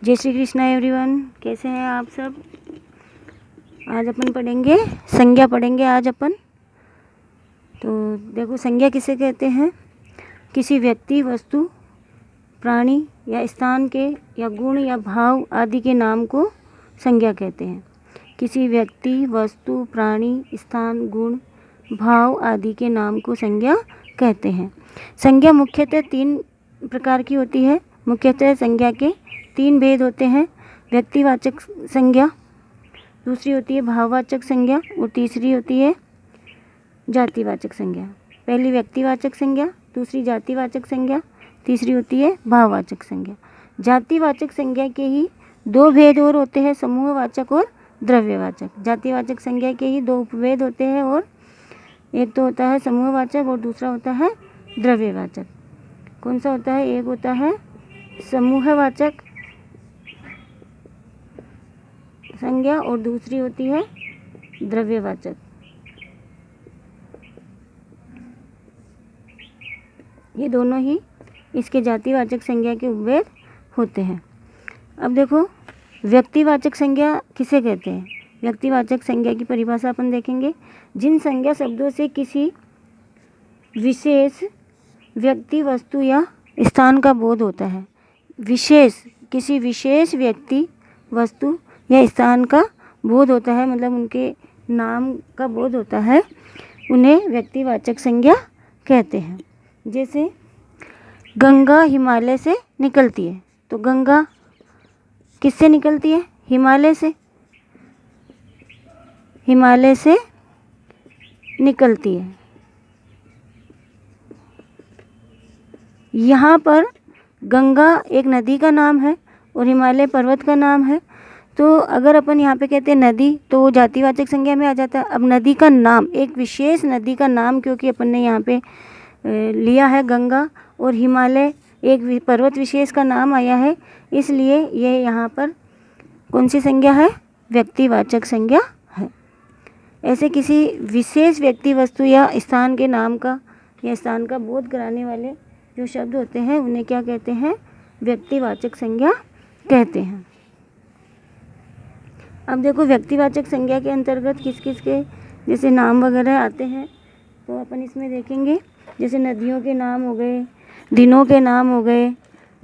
जय श्री कृष्णा एवरीवन, कैसे हैं आप सब। आज अपन पढ़ेंगे संज्ञा पढ़ेंगे आज अपन। तो देखो, संज्ञा किसे कहते हैं? किसी व्यक्ति, वस्तु, प्राणी या स्थान के या गुण या भाव आदि के नाम को संज्ञा कहते हैं। किसी व्यक्ति, वस्तु, प्राणी, स्थान, गुण, भाव आदि के नाम को संज्ञा कहते हैं। संज्ञा मुख्यतः 3 प्रकार की होती है। मुख्यतः संज्ञा के 3 भेद होते हैं। व्यक्तिवाचक संज्ञा, दूसरी होती है भाववाचक संज्ञा और तीसरी होती है जातिवाचक संज्ञा। पहली व्यक्तिवाचक संज्ञा, दूसरी जातिवाचक संज्ञा, तीसरी होती है भाववाचक संज्ञा। जातिवाचक संज्ञा के ही 2 भेद और होते हैं, समूहवाचक और द्रव्यवाचक। जातिवाचक संज्ञा के ही 2 उपभेद होते हैं, और एक तो होता है समूहवाचक और दूसरा होता है द्रव्यवाचक। कौन सा होता है? एक होता है समूहवाचक संज्ञा और दूसरी होती है द्रव्यवाचक। ये दोनों ही इसके जातिवाचक संज्ञा के उपभेद होते हैं। अब देखो, व्यक्तिवाचक संज्ञा किसे कहते हैं? व्यक्तिवाचक संज्ञा की परिभाषा अपन देखेंगे। जिन संज्ञा शब्दों से किसी विशेष व्यक्ति, वस्तु या स्थान का बोध होता है। किसी विशेष व्यक्ति, वस्तु या स्थान का बोध होता है, मतलब उनके नाम का बोध होता है, उन्हें व्यक्तिवाचक संज्ञा कहते हैं। जैसे गंगा हिमालय से निकलती है, तो गंगा किससे निकलती है? हिमालय से। हिमालय से निकलती है। यहाँ पर गंगा एक नदी का नाम है और हिमालय पर्वत का नाम है। तो अगर अपन यहाँ पे कहते हैं नदी, तो वो जातिवाचक संज्ञा में आ जाता है। अब नदी का नाम, एक विशेष नदी का नाम, क्योंकि अपन ने यहाँ पे लिया है गंगा, और हिमालय एक पर्वत विशेष का नाम आया है, इसलिए ये यहाँ पर कौन सी संज्ञा है? व्यक्तिवाचक संज्ञा है। ऐसे किसी विशेष व्यक्ति, वस्तु या स्थान के नाम का या स्थान का बोध कराने वाले जो शब्द होते हैं, उन्हें क्या कहते हैं? व्यक्तिवाचक संज्ञा कहते हैं। अब देखो, व्यक्तिवाचक संज्ञा के अंतर्गत किस किस के जैसे नाम वगैरह आते हैं, तो अपन इसमें देखेंगे। जैसे नदियों के नाम हो गए, दिनों के नाम हो गए,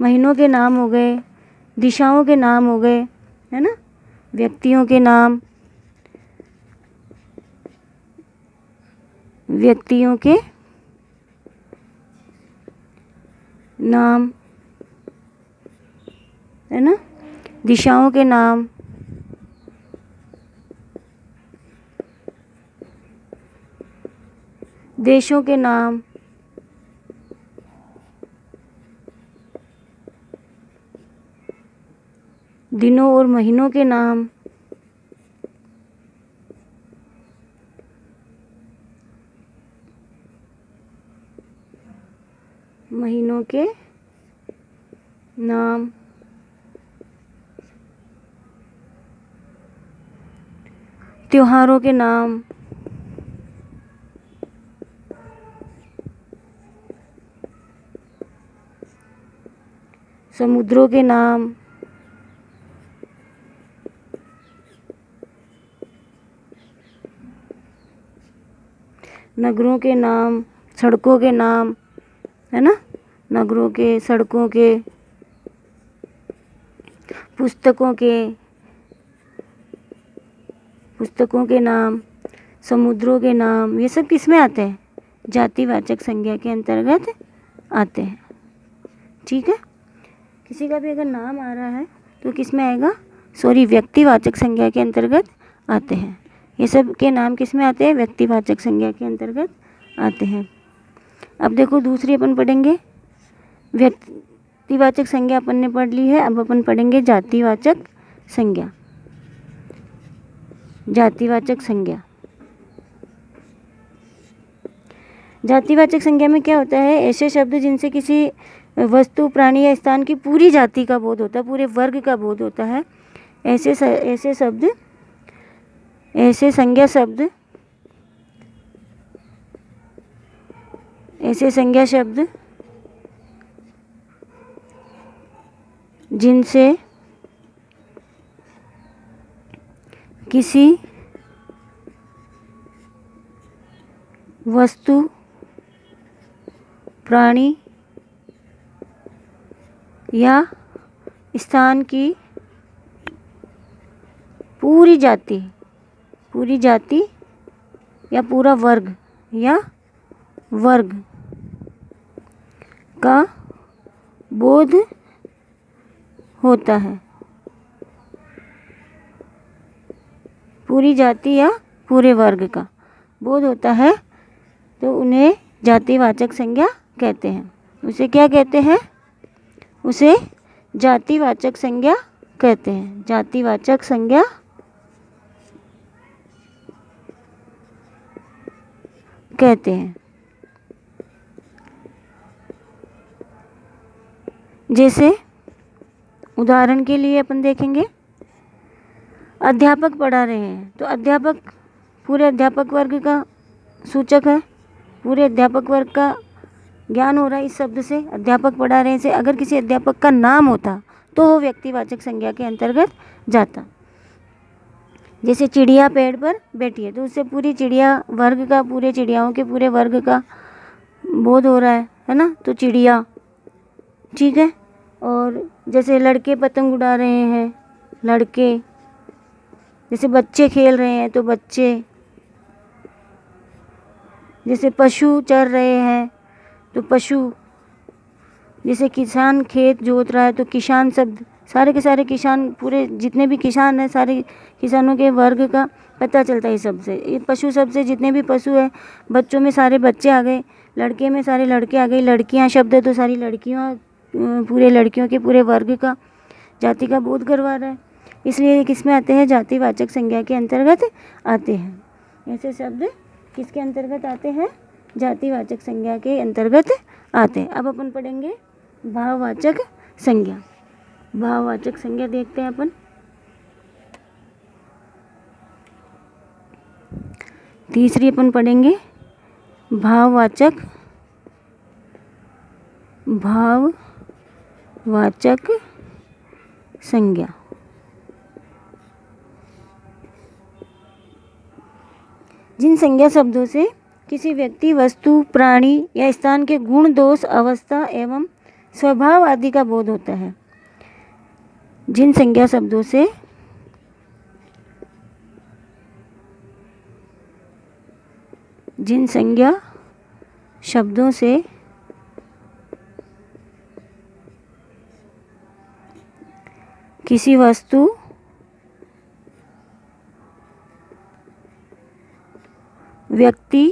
महीनों के नाम हो गए, दिशाओं के नाम हो गए, है ना। व्यक्तियों के नाम, व्यक्तियों के नाम, है ना। दिशाओं के नाम, देशों के नाम, दिनों और महीनों के नाम, महीनों के नाम, त्योहारों के नाम, समुद्रों के नाम, नगरों के नाम, सड़कों के नाम, है ना। नगरों के, सड़कों के, पुस्तकों के नाम, समुद्रों के नाम, ये सब किस में आते हैं? जातिवाचक संज्ञा के अंतर्गत आते हैं। ठीक है। किसी का भी अगर नाम आ रहा है तो किस में आएगा? व्यक्तिवाचक संज्ञा के अंतर्गत आते हैं। ये सब के नाम किस में आते हैं? व्यक्तिवाचक संज्ञा के अंतर्गत आते हैं। अब देखो, दूसरी अपन पढ़ेंगे। व्यक्तिवाचक संज्ञा अपन ने पढ़ ली है, अब अपन पढ़ेंगे जातिवाचक संज्ञा। जातिवाचक संज्ञा, जातिवाचक संज्ञा में क्या होता है? ऐसे शब्द जिनसे किसी वस्तु, प्राणी या स्थान की पूरी जाति का बोध होता है, पूरे वर्ग का बोध होता है, ऐसे संज्ञा शब्द जिनसे किसी वस्तु, प्राणी या स्थान की पूरी जाति या पूरा वर्ग का बोध होता है। पूरी जाति या पूरे वर्ग का बोध होता है तो उन्हें जातिवाचक संज्ञा कहते हैं। उसे क्या कहते हैं? उसे जातिवाचक संज्ञा कहते हैं। जातिवाचक संज्ञा कहते हैं। जैसे उदाहरण के लिए अपन देखेंगे, अध्यापक पढ़ा रहे हैं तो अध्यापक पूरे अध्यापक वर्ग का सूचक है। पूरे अध्यापक वर्ग का ज्ञान हो रहा है इस शब्द से। अध्यापक पढ़ा रहे से अगर किसी अध्यापक का नाम होता तो वो व्यक्तिवाचक संज्ञा के अंतर्गत जाता। जैसे चिड़िया पेड़ पर बैठी है तो उससे पूरी चिड़िया वर्ग का, पूरे चिड़ियाओं के पूरे वर्ग का बोध हो रहा है ना, तो चिड़िया, ठीक है। और जैसे लड़के पतंग उड़ा रहे हैं, लड़के। जैसे बच्चे खेल रहे हैं तो बच्चे। जैसे पशु चर रहे हैं तो पशु। जैसे किसान खेत जोत रहा है तो किसान शब्द, सारे के सारे किसान, पूरे जितने भी किसान हैं सारे किसानों के वर्ग का पता चलता है इस शब्द से। ये पशु शब्द से जितने भी पशु हैं, बच्चों में सारे बच्चे आ गए, लड़के में सारे लड़के आ गए, लड़कियां शब्द है तो सारी लड़कियां, पूरे लड़कियों के पूरे वर्ग का, जाति का बोध करवा रहा है। इसलिए किस में आते हैं? जातिवाचक संज्ञा के अंतर्गत आते हैं। ऐसे शब्द किसके अंतर्गत आते हैं? जातिवाचक संज्ञा के अंतर्गत आते हैं। अब अपन पढ़ेंगे भाववाचक संज्ञा। भाववाचक संज्ञा देखते हैं अपन। तीसरी अपन पढ़ेंगे भाववाचक संज्ञा। जिन संज्ञा शब्दों से किसी व्यक्ति, वस्तु, प्राणी या स्थान के गुण, दोष, अवस्था एवं स्वभाव आदि का बोध होता है। जिन संज्ञा शब्दों से किसी वस्तु, व्यक्ति,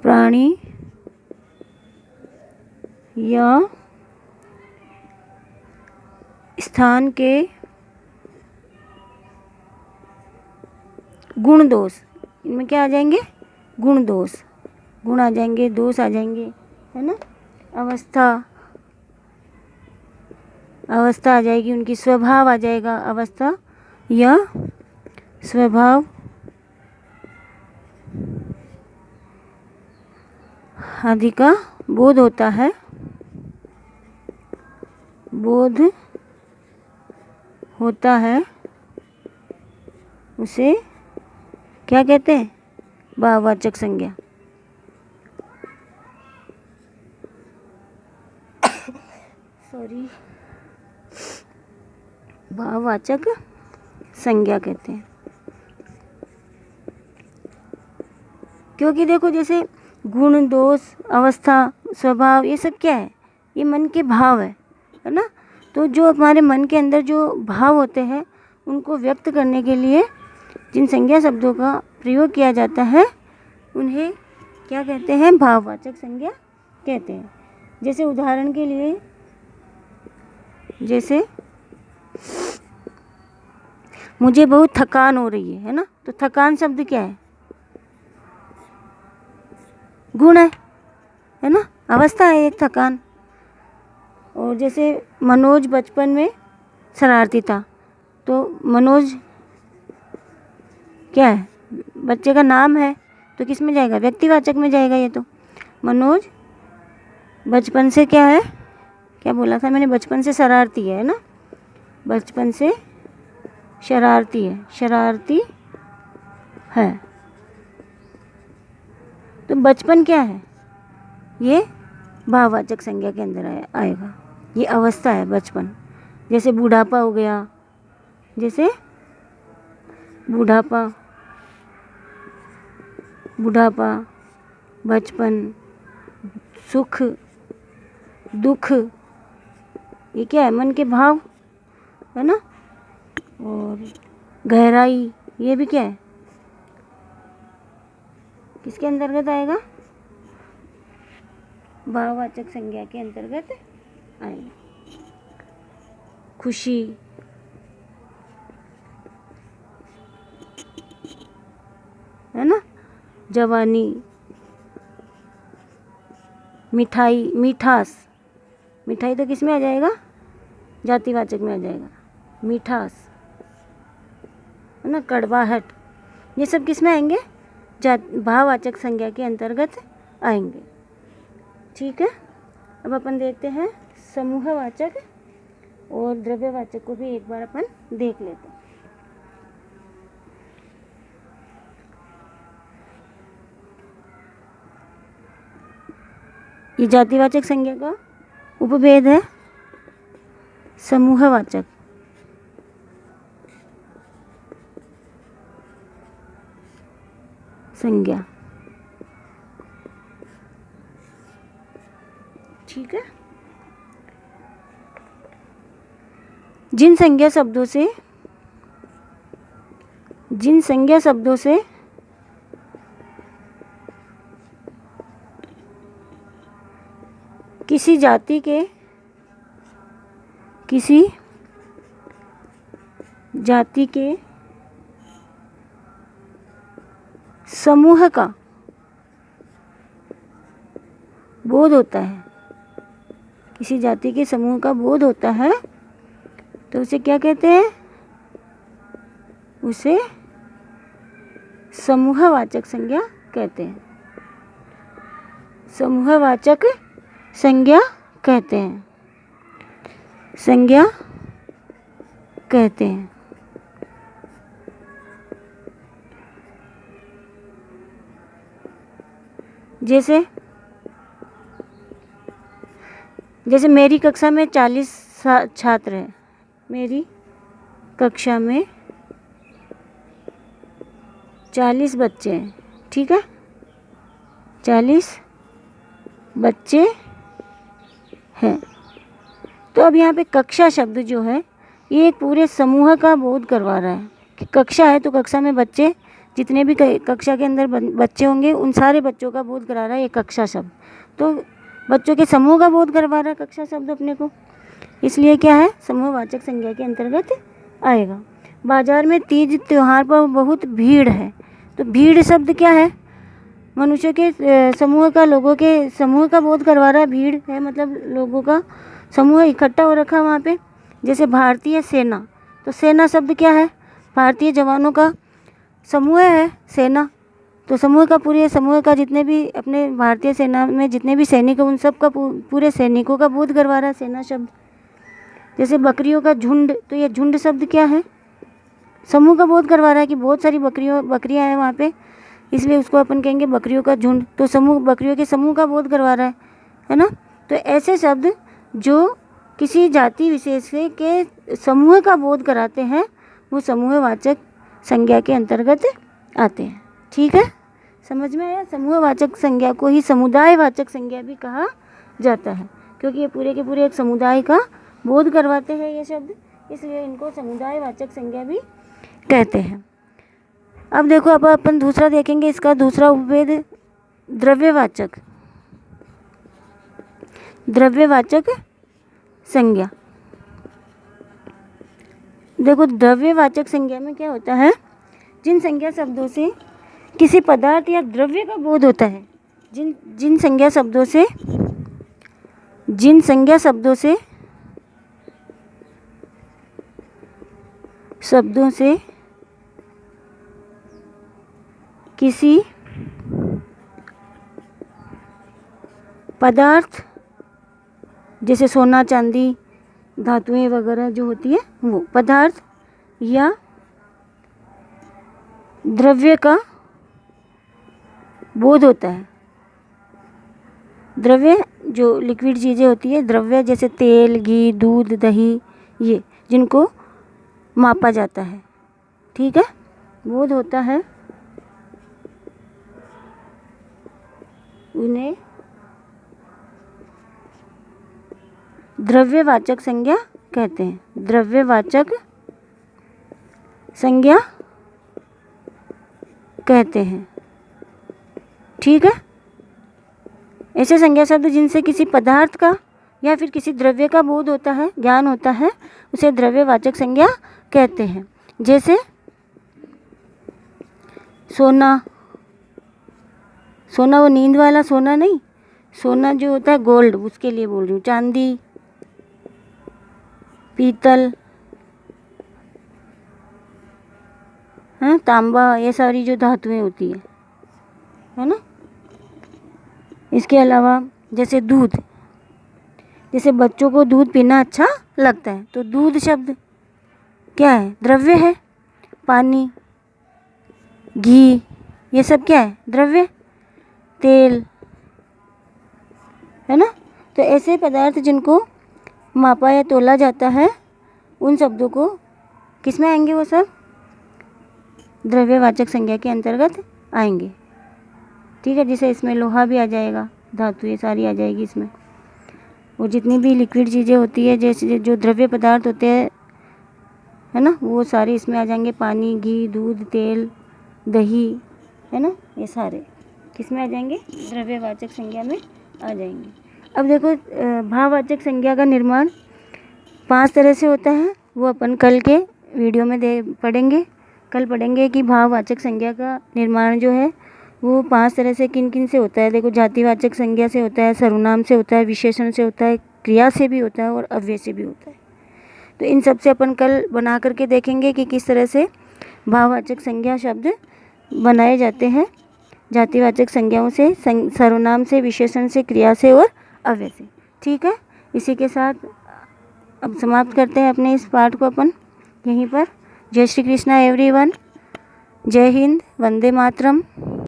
प्राणी या स्थान के गुण, दोष, इनमें क्या आ जाएंगे? गुण, दोष, गुण आ जाएंगे, दोष आ जाएंगे, है ना। अवस्था आ जाएगी, उनकी स्वभाव आ जाएगा, अवस्था या स्वभाव आदि का बोध होता है। उसे क्या कहते हैं? भाववाचक संज्ञा। भाववाचक संज्ञा कहते हैं। क्योंकि देखो, जैसे गुण, दोष, अवस्था, स्वभाव, ये सब क्या है? ये मन के भाव है ना। तो जो हमारे मन के अंदर जो भाव होते हैं उनको व्यक्त करने के लिए जिन संज्ञा शब्दों का प्रयोग किया जाता है उन्हें क्या कहते हैं? भाववाचक संज्ञा कहते हैं। जैसे उदाहरण के लिए, जैसे मुझे बहुत थकान हो रही है ना, तो थकान शब्द क्या है? गुण है ना, अवस्था है एक थकान। और जैसे मनोज बचपन में शरारती था, तो मनोज क्या है? बच्चे का नाम है, तो किस में जाएगा? व्यक्तिवाचक में जाएगा। ये तो मनोज बचपन से क्या है क्या बोला था मैंने? बचपन से शरारती है ना, बचपन से शरारती है, शरारती है। तो बचपन क्या है? ये भाववाचक संज्ञा के अंदर आएगा। ये अवस्था है बचपन। जैसे बुढ़ापा हो गया, जैसे बुढ़ापा, बुढ़ापा, बचपन, सुख, दुख, ये क्या है? मन के भाव है ना। और गहराई, ये भी क्या है? किसके अंतर्गत आएगा? भाववाचक संज्ञा के अंतर्गत आएगा। खुशी, है ना, जवानी, मिठाई, मिठास, मिठाई तो किस में आ जाएगा? जातिवाचक में आ जाएगा। मिठास, है ना, कड़वाहट, ये सब किस में आएंगे? भाववाचक संज्ञा के अंतर्गत आएंगे। ठीक है। अब अपन देखते हैं समूहवाचक और द्रव्यवाचक को भी एक बार अपन देख लेते हैं। ये जातिवाचक संज्ञा का उपभेद है समूहवाचक। संज्ञा, ठीक है। जिन संज्ञा शब्दों से किसी जाति के समूह का बोध होता है, किसी जाति के समूह का बोध होता है, तो उसे क्या कहते हैं? उसे समूहवाचक संज्ञा कहते हैं। समूहवाचक संज्ञा कहते हैं, संज्ञा कहते हैं। जैसे मेरी कक्षा में 40 छात्र हैं, मेरी कक्षा में 40 बच्चे हैं, ठीक है, 40 बच्चे हैं। तो अब यहाँ पे कक्षा शब्द जो है ये एक पूरे समूह का बोध करवा रहा है कि कक्षा है तो कक्षा में बच्चे, जितने भी कक्षा के अंदर बच्चे होंगे उन सारे बच्चों का बोध करा रहा है ये कक्षा शब्द। तो बच्चों के समूह का बोध करवा रहा है कक्षा शब्द अपने को, इसलिए क्या है? समूहवाचक संज्ञा के अंतर्गत आएगा। बाजार में तीज त्योहार पर बहुत भीड़ है, तो भीड़ शब्द क्या है? मनुष्य के समूह का, लोगों के समूह का बोध करवा रहा है। भीड़ है मतलब लोगों का समूह इकट्ठा हो रखा है वहाँ पे। जैसे भारतीय सेना, तो सेना शब्द क्या है? भारतीय जवानों का समूह है सेना। तो समूह का, पूरे समूह का, जितने भी अपने भारतीय सेना में जितने भी सैनिक हैं उन सब का, पूरे सैनिकों का बोध करवा रहा है सेना शब्द। जैसे बकरियों का झुंड, तो ये झुंड शब्द क्या है? समूह का बोध करवा रहा है कि बहुत सारी बकरियां हैं वहाँ पे, इसलिए उसको अपन कहेंगे बकरियों का झुंड। तो समूह, बकरियों के समूह का बोध करवा रहा है ना। तो ऐसे शब्द जो किसी जाति विशेष के समूह का बोध कराते हैं वो समूहवाचक संज्ञा के अंतर्गत आते हैं। ठीक है, समझ में आया? समूहवाचक संज्ञा को ही समुदायवाचक संज्ञा भी कहा जाता है, क्योंकि ये पूरे के पूरे एक समुदाय का बोध करवाते हैं ये शब्द, इसलिए इनको समुदायवाचक संज्ञा भी कहते हैं। अब देखो, अब अपन दूसरा देखेंगे, इसका दूसरा उपभेद द्रव्यवाचक, द्रव्यवाचक संज्ञा। देखो, द्रव्यवाचक संज्ञा में क्या होता है? जिन संज्ञा शब्दों से किसी पदार्थ या द्रव्य का बोध होता है, जिन संज्ञा शब्दों से किसी पदार्थ जैसे सोना चांदी धातुएं वगैरह जो होती है वो। पदार्थ या द्रव्य का बोध होता है। द्रव्य जो लिक्विड चीज़ें होती है, द्रव्य जैसे तेल, घी, दूध, दही, ये जिनको मापा जाता है, ठीक है। बोध होता है, उन्हें द्रव्यवाचक संज्ञा कहते हैं। द्रव्यवाचक संज्ञा कहते हैं, ठीक है। ऐसे संज्ञा शब्द जिनसे किसी पदार्थ का या फिर किसी द्रव्य का बोध होता है, ज्ञान होता है, उसे द्रव्यवाचक संज्ञा कहते हैं। जैसे सोना, सोना वो नींद वाला सोना नहीं, सोना जो होता है गोल्ड, उसके लिए बोल रही हूँ। चांदी, पीतल, हाँ, तांबा, ये सारी जो धातुएं होती है ना। इसके अलावा जैसे दूध, जैसे बच्चों को दूध पीना अच्छा लगता है, तो दूध शब्द क्या है? द्रव्य है। पानी, घी, ये सब क्या है? द्रव्य। तेल, है ना। तो ऐसे पदार्थ जिनको मापा या तोला जाता है, उन शब्दों को किस में आएंगे? वो सब द्रव्यवाचक संज्ञा के अंतर्गत आएंगे, ठीक है। जैसे इसमें लोहा भी आ जाएगा, धातु ये सारी आ जाएगी इसमें। और जितनी भी लिक्विड चीज़ें होती है, जैसे जो द्रव्य पदार्थ होते हैं, है ना, वो सारे इसमें आ जाएंगे। पानी, घी, दूध, तेल, दही, है ना, ये सारे किस में आ जाएंगे? द्रव्यवाचक संज्ञा में आ जाएंगे। अब देखो, भाववाचक संज्ञा का निर्माण 5 तरह से होता है। वो अपन कल के वीडियो में पढ़ेंगे। कल पढ़ेंगे कि भाववाचक संज्ञा का निर्माण जो है वो 5 तरह से किन किन से होता है। देखो, जातिवाचक संज्ञा से होता है, सर्वनाम से होता है, विशेषण से होता है, क्रिया से भी होता है और अव्यय से भी होता है। तो इन सब से अपन कल बना करके देखेंगे कि किस तरह से भाववाचक संज्ञा शब्द बनाए जाते हैं। जातिवाचक संज्ञाओं से, सर्वनाम से, विशेषण से, क्रिया से और अव्यय से, ठीक है। इसी के साथ अब समाप्त करते हैं अपने इस पाठ को अपन यहीं पर। जय श्री कृष्णा एवरीवन। जय हिंद, वंदे मातरम।